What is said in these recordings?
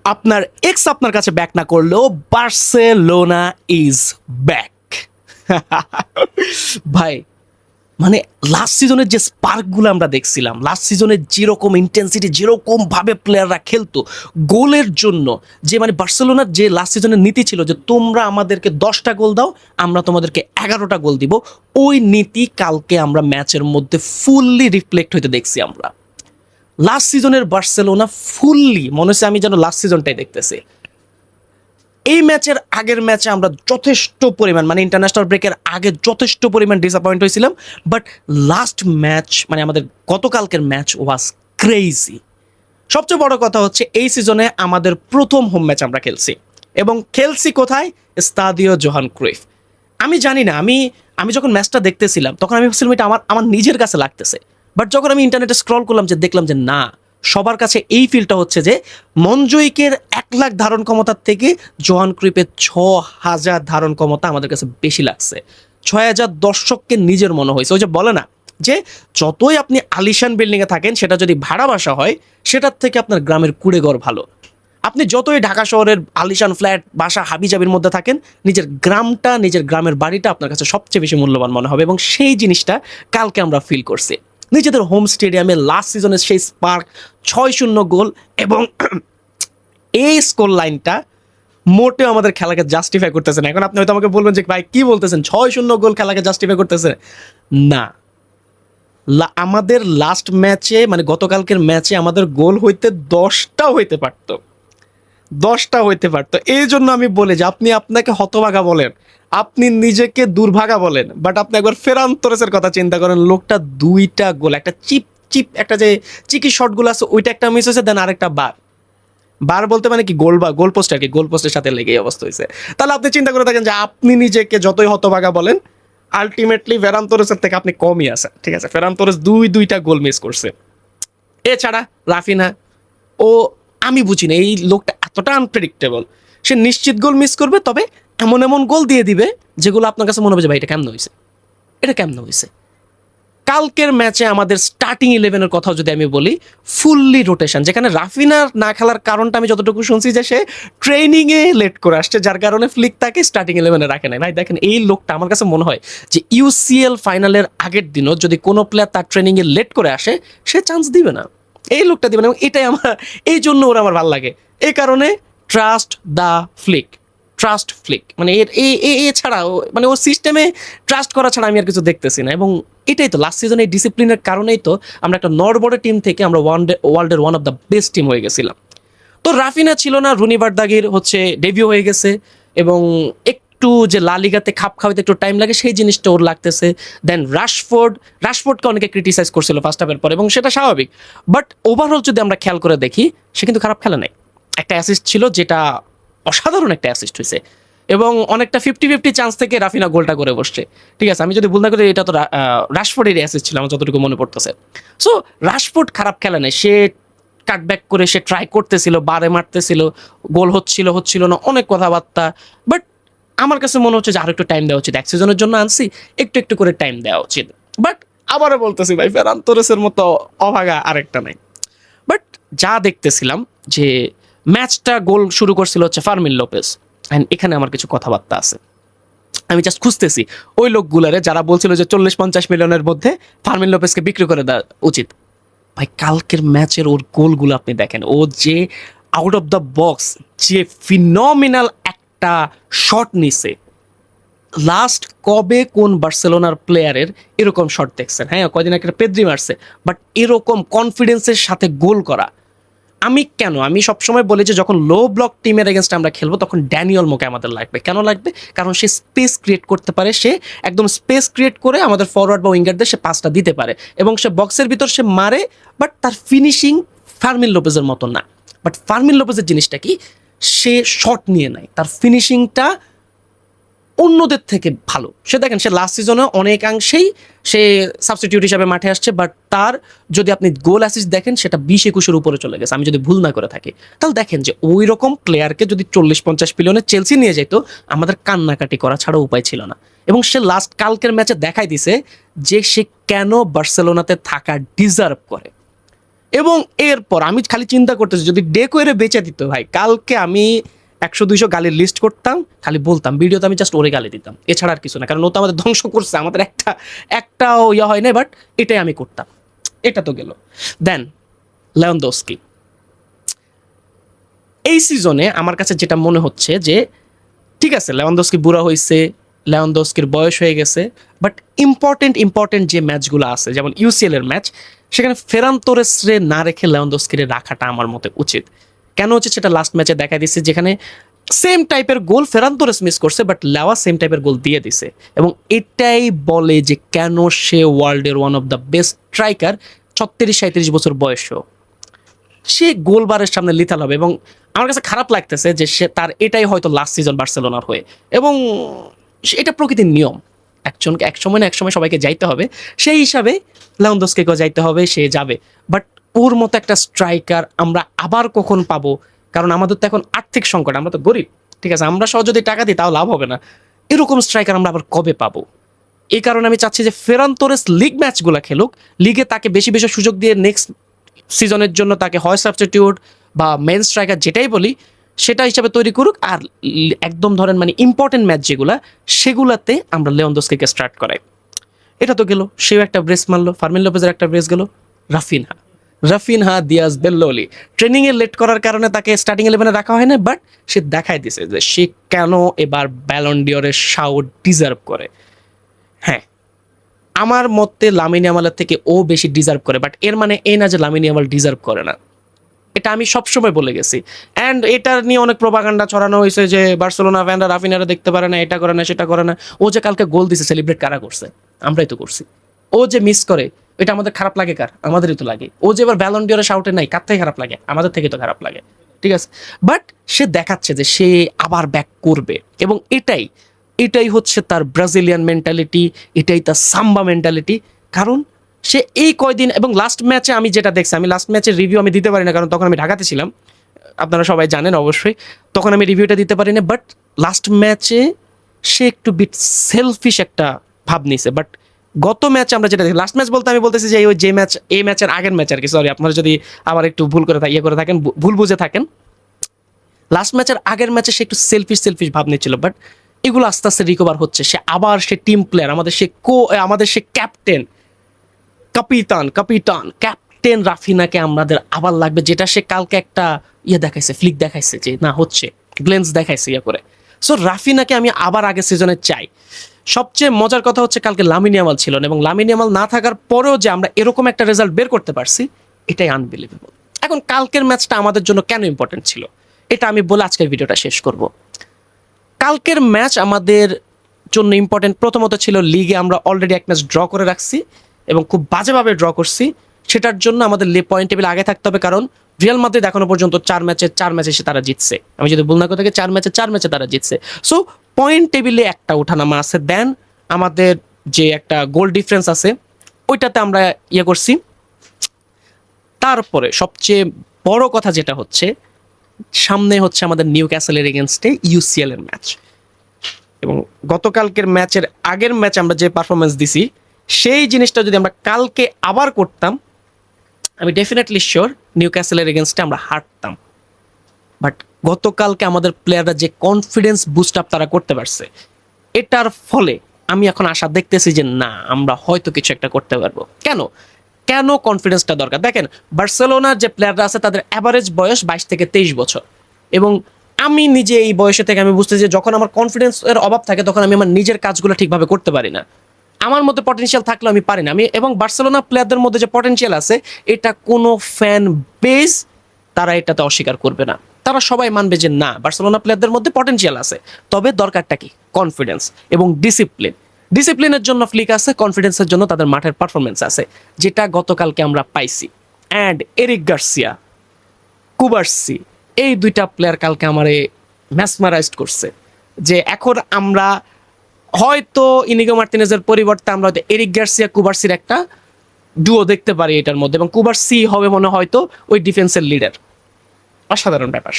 আপনার এক্স আপনার কাছে ব্যাক না করলেও বার্সেলোনা ইজ ব্যাক। ভাই মানে লাস্ট সিজনের যে স্পার্কগুলো আমরা দেখছিলাম, লাস্ট সিজনের যেরকম ইন্টেন্সিটি, যেরকম ভাবে প্লেয়াররা খেলতো গোলের জন্য, যে মানে বার্সেলোনার যে লাস্ট সিজনের নীতি ছিল যে তোমরা আমাদেরকে 10টা গোল দাও, আমরা তোমাদেরকে 11টা গোল দিব, ওই নীতি কালকে আমরা ম্যাচের মধ্যে ফুললি রিফ্লেক্ট হইতে দেখছি। আমরা লাস্ট সিজনের বার্সেলোনা ফুললি মনে হচ্ছে আমি যেন লাস্ট সিজনটাই দেখতেছি। এই ম্যাচের আগের ম্যাচে আমরা যথেষ্ট পরিমাণ মানে ইন্টারন্যাশনাল ব্রেকের আগে যথেষ্ট পরিমাণ ডিসঅ্যাপয়েন্ট হয়েছিলাম, বাট লাস্ট ম্যাচ মানে আমাদের গতকালকের ম্যাচ ওয়াজ ক্রেজি। সবচেয়ে বড় কথা হচ্ছে এই সিজনে আমাদের প্রথম হোম ম্যাচ আমরা খেলছি, এবং খেলছি কোথায়? স্তাদিও জোহান ক্রুইফ। আমি জানি না, আমি আমি যখন ম্যাচটা দেখতেছিলাম তখন আমি ভাবছিলাম এটা আমার আমার নিজের কাছে লাগতেছে, বাট যখন আমি ইন্টারনেটে স্ক্রল করলাম যে দেখলাম যে না, সবার কাছে এই ফিলটা হচ্ছে যে মনজুইকের 1 লাখ ধারণ ক্ষমতার থেকে জোহান ক্রুইফের 6,000 ধারণ ক্ষমতা আমাদের কাছে বেশি লাগছে। 6,000 দর্শককে নিজের মনে হয়েছে। ওই যে বলে না যে যতই আপনি আলিশান বিল্ডিংয়ে থাকেন, সেটা যদি ভাড়া বাসা হয় সেটার থেকে আপনার গ্রামের কুড়েঘর ভালো। আপনি যতই ঢাকা শহরের আলিশান ফ্ল্যাট বাসা হাবিজাবির মধ্যে থাকেন, নিজের গ্রামটা, নিজের গ্রামের বাড়িটা আপনার কাছে সবচেয়ে বেশি মূল্যবান মনে হবে, এবং সেই জিনিসটা কালকে আমরা ফিল করছি। নিজেদের হোম স্টেডিয়ামে লাস্ট সিজনের সেই স্পার্ক, 6-0 গোল, এবং এই স্কোর লাইনটা মোটেও আমাদের খেলাকে জাস্টিফাই করতেছে না। এখন আপনি হয়তো আমাকে বলবেন যে ভাই কি বলতেছেন, 6-0 গোল খেলাকে জাস্টিফাই করতেছে না। আমাদের লাস্ট ম্যাচে মানে গতকালকের ম্যাচে আমাদের গোল হইতে 10টাও হইতে পারতো, 10টা হইতে পারতো। এই জন্য আমি বলি যে আপনি আপনাকে হতভাগা বলেন, আপনি নিজেকে দুর্ভাগা বলেন, বাট আপনি একবার ফেরান তোরেসের কথা চিন্তা করেন। লোকটা 2টা গোল, একটা চিপ চিপ একটা যে চিকি শটগুলো আছে ওইটা একটা মিস হয়েছে, দেন আরেকটা বার বার বলতে মানে কি গোল, বা গোল পোস্ট আর কি, গোল পোস্টের সাথে লেগে অবস্থা হয়েছে। তাহলে আপনি চিন্তা করে থাকেন যে আপনি নিজেকে যতই হতভাগা বলেন, আলটিমেটলি ফেরান তোরেসের থেকে আপনি কমই আছেন। ঠিক আছে, ফেরান তোরেস দুইটা গোল মিস করছে। এছাড়া রাফিনা, ও আমি বুঝি না, এই লোকটা এতটা আনপ্রেডিক্টেবল। সে নিশ্চিত গোল মিস করবে, তবে এমন এমন গোল দিয়ে দিবে যেগুলো আপনার কাছে মনে হবে যে ভাই এটা কেমন হয়েছে, এটা কেমন হয়েছে। কালকের ম্যাচে আমাদের স্টার্টিং 11-এর কথাও যদি আমি বলি, ফুললি রোটেশন, যেখানে রাফিনার না খেলার কারণটা আমি যতটুকু শুনছি যে সে ট্রেনিংয়ে লেট করে আসছে, যার কারণে ফ্লিক তাকে স্টার্টিং 11-এ রাখে নাই। ভাই দেখেন, এই লোকটা আমার কাছে মনে হয় যে ইউসিএল ফাইনালের আগের দিনও যদি কোনো প্লেয়ার তার ট্রেনিংয়ে লেট করে আসে, সে চান্স দিবে না, এই লোকটা দিবে না। এবং এটাই আমার, এই জন্য ওরা আমার ভালো লাগে। এই কারণে trust the Flick, trust Flick, মানে এর এছাড়া মানে ওর সিস্টেমে ট্রাস্ট করা ছাড়া আমি আর কিছু দেখতেছি না। এবং এটাই তো লাস্ট সিজনে এই ডিসিপ্লিনের কারণেই তো আমরা একটা নরবরে টিম থেকে আমরা ওয়ার্ল্ডের one of the best team হয়ে গেছিলাম। তো রাফিনা ছিল না, রুনি বার্দাগির হচ্ছে ডেবিউ হয়ে গেছে, এবং একটু যে লা লিগাতে খাপ খাওয়াতে একটু টাইম লাগে সেই জিনিসটা ওর লাগতেছে। দেন রাশফোর্ডকে অনেকে ক্রিটিসাইজ করছিল ফার্স্ট হাফের পর, এবং সেটা স্বাভাবিক। বাট ওভারঅল যদি আমরা খেয়াল করে দেখি, সে কিন্তু খারাপ খেলে নাই। একটা অ্যাসিস্ট ছিল, যেটা অসাধারণ একটা অ্যাসিস্ট হয়েছে, এবং অনেকটা 50-50 চান্স থেকে রাফিনা গোলটা করে বসছে। ঠিক আছে, আমি যদি ভুল না করি এটা তো রাশফোর্ডের অ্যাসিস্ট ছিল আমার যতটুকু মনে পড়তেছে। সো রাশফোর্ড খারাপ খেলে নাই, সে কাটব্যাক করে সে ট্রাই করতেছিল, বারে মারতেছিল, গোল হচ্ছিল না, অনেক কথাবার্তা। বাট আমার কাছে মনে হচ্ছে যে আরো একটু টাইম দেওয়া উচিত। এক সিজনের জন্য আনছি, একটু একটু করে টাইম দেওয়া উচিত। বাট আবারও বলতেছি ভাই, ফেরান তোরেসের মতো অভাগা আরেকটা নাই। বাট যা দেখতেছিলাম যে ম্যাচটা গোল শুরু করছিল হচ্ছে ফার্মিন লোপেজ, অ্যান্ড এখানে আমার কিছু কথাবার্তা আছে। আমি জাস্ট খুঁজতেছি ওই লোকগুলারে যারা বলছিল যে 40-50 মিলিয়নের মধ্যে ফার্মিন লোপেজকে বিক্রি করে দেওয়া উচিত। ভাই কালকের ম্যাচের ওর গোলগুলো আপনি দেখেন, ও যে আউট অফ দ্য বক্স যে ফিনমিনাল একটা শট নিছে, লাস্ট কবে কোন বার্সেলোনার প্লেয়ারের এরকম শট দেখছেন? হ্যাঁ, কয়দিন একটা পেদ্রি মারছে, বাট এরকম কনফিডেন্সের সাথে গোল করা। আমি সবসময় বলি যে যখন লো ব্লক টিমের এগেনস্ট আমরা খেলবো, তখন ড্যানিয়েল মোকে আমাদের লাগবে। কেন লাগবে? কারণ সে স্পেস ক্রিয়েট করতে পারে, সে একদম স্পেস ক্রিয়েট করে আমাদের ফরওয়ার্ড বা উইঙ্গারদের সে পাসটা দিতে পারে, এবং সে বক্সের ভিতর সে মারে। বাট তার ফিনিশিং ফার্মিন লোপেজের মতো না। বাট ফার্মিন লোপেজের জিনিসটা কি, সে শট নিয়ে নেয়, তার ফিনিশিংটা অন্যদের থেকে ভালো। সে দেখেন, সে লাস্ট সিজনে অনেকাংশেই সে সাবস্টিটিউট হিসাবে মাঠে আসছে, বাট তার যদি আপনি গোল অ্যাসিস্ট দেখেন, সেটা 20-21-এর উপরে চলে গেছে, আমি যদি ভুল না করে থাকি। তাহলে দেখেন যে ওই রকম প্লেয়ারকে যদি 40-50 মিলিয়নে চেলসি নিয়ে যেত, আমাদের কান্নাকাটি করা ছাড়া উপায় ছিল না। এবং সে লাস্ট কালকের ম্যাচে দেখাই দিছে যে সে কেন বার্সেলোনাতে থাকা ডিজার্ভ করে। এবং এরপর আমি খালি চিন্তা করতেছি যদি ডেকোয়ারে বেচে দিত ভাই, কালকে আমি 100-200 গালির লিস্ট করতাম, খালি বলতাম ভিডিওতে, আমি জাস্ট ওরে গালি দিতাম, এছাড়া আর কিছু না। কারণ ও তো আমাদের ধ্বংস করছে, আমাদের একটাও ইয়ে হয় না, বাট এটাই আমি করতাম। এটা তো গেল। দেন লেভানডস্কি, এই সিজনে আমার কাছে যেটা মনে হচ্ছে যে ঠিক আছে লেভানডস্কি বুড়া হয়েছে, লেভানডস্কির বয়স হয়ে গেছে, বাট ইম্পর্টেন্ট যে ম্যাচগুলো আছে যেমন ইউসিএল এর ম্যাচ, সেখানে ফেরান তোরেসরে না রেখে লেভানডস্কিরে রাখাটা আমার মতে উচিত। কেন উচিত সেটা লাস্ট ম্যাচে দেখা দিচ্ছে, যেখানে সেম টাইপের গোল ফেরান তোরেস মিস করছে, বাট লেওয়া সেম টাইপের গোল দিয়ে দিছে। এবং এটাই বলে যে কেন সে ওয়ার্ল্ডের one of the best striker, 36-37 বছর বয়সেও সে গোলবারের সামনে লিথাল হবে। এবং আমার কাছে খারাপ লাগতেছে যে সে তার এটাই হয়তো লাস্ট সিজন বার্সেলোনার হয়ে, এবং এটা প্রকৃতির নিয়ম, একজনকে এক সময় না এক সময় সবাইকে যাইতে হবে, সেই হিসাবে লেভানডস্কিকেও যাইতে হবে, সে যাবে। বাট ওর মতো একটা স্ট্রাইকার আমরা আবার কখন পাবো? কারণ আমাদের তো এখন আর্থিক সংকট, আমরা তো গরিব, ঠিক আছে, আমরা সহ যদি টাকা দিই তাও লাভ হবে না। এরকম স্ট্রাইকার আমরা আবার কবে পাবো? এই কারণে আমি চাচ্ছি যে ফেরান তোরেস লিগ ম্যাচগুলো খেলুক, লিগে তাকে বেশি বেশি সুযোগ দিয়ে নেক্সট সিজনের জন্য তাকে হয় সাবস্টিটিউট বা মেন স্ট্রাইকার যেটাই বলি সেটা হিসাবে তৈরি করুক। আর একদম ধরেন মানে ইম্পর্টেন্ট ম্যাচ যেগুলা, সেগুলাতে আমরা লেভানডস্কিকে স্টার্ট করাই। এটা তো গেল, সেও একটা ব্রেস মারলো, ফার্মিন লোপেজের একটা ব্রেস গেল। রাফিনহা দিয়াজ বেল্লোলি ট্রেনিংয়ে লেট করার কারণে তাকে স্টার্টিং 11-এ রাখা হয় না, বাট সে দেখাই দিছে যে সে কেন এবার ব্যালন ডিওরের শাও ডিজার্ভ করে। হ্যাঁ, আমার মতে লামিন ইয়ামালের থেকে ও বেশি ডিজার্ভ করে, বাট এর মানে এই না যে লামিন ইয়ামাল ডিজার্ভ করে না, এটা আমি সবসময় বলে গেছি। অ্যান্ড এটার নিয়ে অনেক প্রোপাগান্ডা ছড়ানো হয়েছে যে বার্সেলোনা ফ্যানরা রাফিনারা দেখতে পারে না, এটা করে না, সেটা করে না। ও যে কালকে গোল দিছে, সেলিব্রেট কারা করছে? আমরাই তো করছি। ও যে মিস করে, এটা আমাদের খারাপ লাগে কার? আমাদেরই তো লাগে। ও যে এবার ব্যালন ডিওরে শাউটে নাই, কার থেকে খারাপ লাগে? আমাদের থেকে তো খারাপ লাগে, ঠিক আছে। বাট সে দেখাচ্ছে যে সে আবার ব্যাক করবে, এবং এটাই হচ্ছে তার ব্রাজিলিয়ান মেন্টালিটি, এটাই তার সাম্বা মেন্টালিটি। কারণ সে এই কয়দিন এবং লাস্ট ম্যাচে আমি যেটা দেখছি, আমি লাস্ট ম্যাচের রিভিউ আমি দিতে পারি না, কারণ তখন আমি ঢাকাতে ছিলাম, আপনারা সবাই জানেন অবশ্যই, তখন আমি রিভিউটা দিতে পারি না। বাট লাস্ট ম্যাচে সে একটু বিট সেলফিশ একটা ভাব নিছে। বাট গত ম্যাচে আমরা যেটা দেখি, লাস্ট ম্যাচ বলতে আমি বলতেছি যে ওই যে ম্যাচ, এই ম্যাচের আগের ম্যাচ আর কি, সরি আপনারা যদি আবার একটু ভুল করে করে থাকেন, ভুল বুঝে থাকেন, লাস্ট ম্যাচের আগের ম্যাচে সে একটু সেলফিশ ভাব নিচ্ছিল। বাট এগুলো আস্তে আস্তে রিকভার হচ্ছে, সে আবার সে টিম প্লেয়ার, আমাদের সে ক্যাপ্টেন, ক্যাপ্টেন রাফিনাকে আমাদের আবার লাগবে, যেটা সে কালকে একটা দেখাইছে, ফ্লিক দেখাইছে যে না হচ্ছে, গ্লেন্স দেখাইছে করে। সো রাফিনাকে আমি আবার আগের সিজনে চাই। সবচেয়ে মজার কথা হচ্ছে কালকে লামিন ইয়ামাল ছিল না, এবং লামিন ইয়ামাল না থাকার পরেও যে আমরা এরকম একটা রেজাল্ট বের করতে পারছি, এটাই আনবিলিভেবল। এখন কালকের ম্যাচটা আমাদের জন্য কেন ইম্পর্টেন্ট ছিল, এটা আমি বলে আজকের ভিডিওটা শেষ করব। কালকের ম্যাচ আমাদের জন্য ইম্পর্টেন্ট প্রথমত ছিল লিগে আমরা অলরেডি এক ম্যাচ ড্র করে রাখছি, এবং খুব বাজেভাবে ড্র করছি। সেটার জন্য আমাদের পয়েন্ট টেবিল আগে থাকতে হবে, কারণ রিয়াল মাদ্রিদ এখনো পর্যন্ত 4 ম্যাচে এসে তারা জিতছে, আমি যদি ভুল না করে থাকি 4 ম্যাচে তারা জিতছে। সো পয়েন্ট টেবিলে একটা ওঠানামা আছে, দেন আমাদের যে একটা গোল ডিফারেন্স আছে ওইটাতে আমরা করছি। তারপরে সবচেয়ে বড় কথা যেটা হচ্ছে, সামনে হচ্ছে আমাদের নিউ ক্যাসেলের এগেনস্টে ইউসিএল এর ম্যাচ, এবং গতকালকের ম্যাচের আগের ম্যাচ আমরা যে পারফরমেন্স দিছি, সেই জিনিসটা যদি আমরা কালকে আবার করতাম, আমি ডেফিনেটলি শিওর নিউ ক্যাসেলের এগেনস্টে আমরা হারতাম। বাট গতকালকে আমাদের প্লেয়াররা যে কনফিডেন্স বুস্ট আপ তারা করতে পারছে, এটার ফলে আমি এখন আশা দেখতেছি যে না, আমরা হয়তো কিছু একটা করতে পারবো। কেন কনফিডেন্সটা দরকার? দেখেন, বার্সেলোনার যে প্লেয়াররা আছে তাদের অ্যাভারেজ বয়স 22-23 বছর, এবং আমি নিজে এই বয়সে থেকে আমি বুঝতেছি যে যখন আমার কনফিডেন্সের অভাব থাকে, তখন আমি আমার নিজের কাজগুলো ঠিকভাবে করতে পারি না। আমার মধ্যে পটেনশিয়াল থাকলেও আমি পারি না। এবং বার্সেলোনা প্লেয়ারদের মধ্যে যে পটেনশিয়াল আছে, এটা কোনো ফ্যান বেস তারা এটাতে অস্বীকার করবে না, তারা সবাই মানবে যে না, বার্সেলোনা প্লেয়ারদের মধ্যে পটেনশিয়াল আছে। তবে দরকারটা কি? কনফিডেন্স এবং ডিসিপ্লিনের জন্য ফ্লিক আছে, কনফিডেন্সের জন্য তাদের মাঠের পারফরমেন্স আছে, যেটা গতকালকে আমরা পাইছি। অ্যান্ড এরিক গার্সিয়া, কুবার্সি, এই দুইটা প্লেয়ার কালকে আমারে ম্যাসমারাইজড করছে, যে এখন আমরা হয়তো ইনিগো মার্টিনেজের পরিবর্তে আমরা হয়তো এরিক গার্সিয়া কুবার্সির একটা ডুও দেখতে পারি এটার মধ্যে, এবং কুবার্সি হবে মনে হয়তো ওই ডিফেন্সের লিডার। অসাধারণ ব্যাপার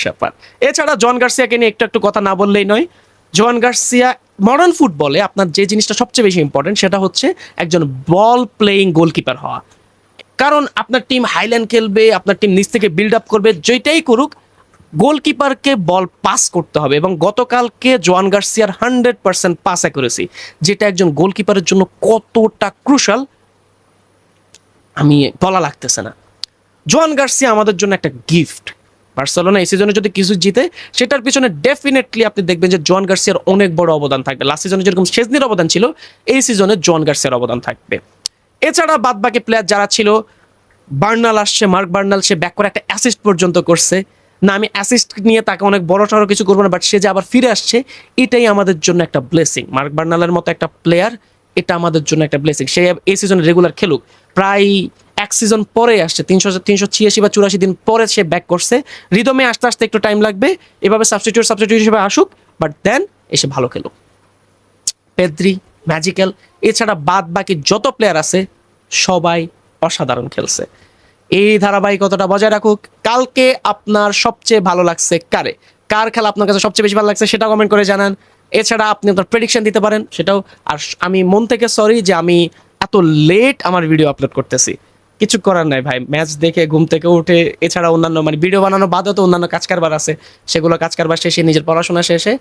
স্যাপার। এছাড়া জন গার্সিয়াকে নিয়ে একটু কথা না বললেই নয়। জন গার্সিয়া মডার্ন ফুটবলে আপনার যে জিনিসটা সবচেয়ে বেশি ইম্পর্টেন্ট, সেটা হচ্ছে একজন বল প্লেয়িং গোলকিপার হওয়া। কারণ আপনার টিম হাইল্যান্ড খেলবে, আপনার টিম নিচ থেকে বিল্ড আপ করবে, যেটাই করুক গোলকিপারকে বল পাস করতে হবে। এবং গতকালকে জোয়ান গার্সিয়ার 100% পাস অ্যাকুরেসি, যেটা একজন গোলকিপারের জন্য কতটা ক্রুশাল আমি বলা লাগতেছে না। জোয়ান গার্সিয়া আমাদের জন্য একটা গিফট। বার্সেলোনা এই সিজনে যদি কিছু জিতে, সেটার পিছনে ডেফিনেটলি আপনি দেখবেন যে জোয়ান গার্সিয়ার অনেক বড় অবদান থাকবে। লাস্ট সিজনে যেরকম শেজনির অবদান ছিল, এই সিজনে জোয়ান গার্সিয়ার অবদান থাকবে। এছাড়া বাদ বাকি প্লেয়ার যারা ছিল, বার্নাল আসছে, মার্ক বার্নাল, সে ব্যাক করে একটা অ্যাসিস্ট পর্যন্ত করছে। না, আমি অ্যাসিস্ট নিয়ে তাকে অনেক বড় সড়ো কিছু করবো না, বাট সে যে আবার ফিরে আসছে, এটাই আমাদের জন্য একটা ব্লেসিং। মার্ক বার্নালের মতো একটা প্লেয়ার, এটা আমাদের জন্য একটা ব্লেসিং। সে এই সিজনে রেগুলার খেলুক, প্রায় এক সিজন পরে আসছে, 386 বা 84 দিন পরে সে ব্যাক করছে। রিদমে আসতে আসতে একটু টাইম লাগবে, এভাবে সাবস্টিটিউট হিসেবে আসুক, বাট দেন এসে ভালো খেলুক। পেদ্রি, ম্যাজিক্যাল, এছাড়া বাদ বাকি যত প্লেয়ার আছে সবাই অসাধারণ খেলছে। এই ধারাবাহিকতাটা বজায় রাখুক। কালকে আপনার সবচেয়ে ভালো লাগছে কার খেলা আপনার কাছে সবচেয়ে বেশি ভালো লাগছে সেটা কমেন্ট করে জানান। এছাড়া আপনি আপনার প্রেডিকশন দিতে পারেন সেটাও। আর আমি মন থেকে সরি যে আমি এত লেট আমার ভিডিও আপলোড করতেছি, কিছু করার নাই ভাই, ম্যাচ দেখে ঘুম থেকে উঠে, এছাড়া অন্যান্য মানে ভিডিও বানানো বাদও তো অন্যান্য কাজ কারবার আছে, সেগুলো কাজ কারবার শেষে নিজের পড়াশোনা শেষে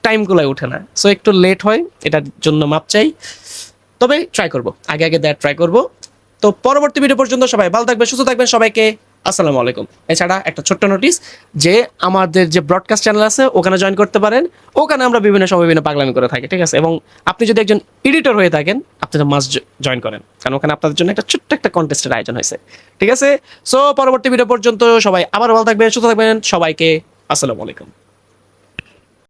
টাইমগুলোই উঠে না, সো একটু লেট হয়, এটার জন্য মাপ চাই। তবে ট্রাই করব, আগে ট্রাই করব। তো পরবর্তী ভিডিও পর্যন্ত সবাই ভালো থাকবেন, সুস্থ থাকবেন, সবাইকে আসসালামু আলাইকুম। এছাড়া একটা ছোট্ট নোটিস, যে আমাদের যে ব্রডকাস্ট চ্যানেল আছে ওখানে জয়েন করতে পারেন, ওখানে আমরা বিভিন্ন সময় বিভিন্ন পাগলামি করে থাকি, ঠিক আছে? এবং আপনি যদি একজন এডিটর হয়ে থাকেন, আপনি তো মাস্ট জয়েন করেন, কারণ ওখানে আপনাদের জন্য একটা ছোট্ট একটা কন্টেস্টের আয়োজন হয়েছে, ঠিক আছে? সো পরবর্তী ভিডিও পর্যন্ত সবাই আবার ভালো থাকবেন, সুস্থ থাকবেন, সবাইকে আসসালামু আলাইকুম।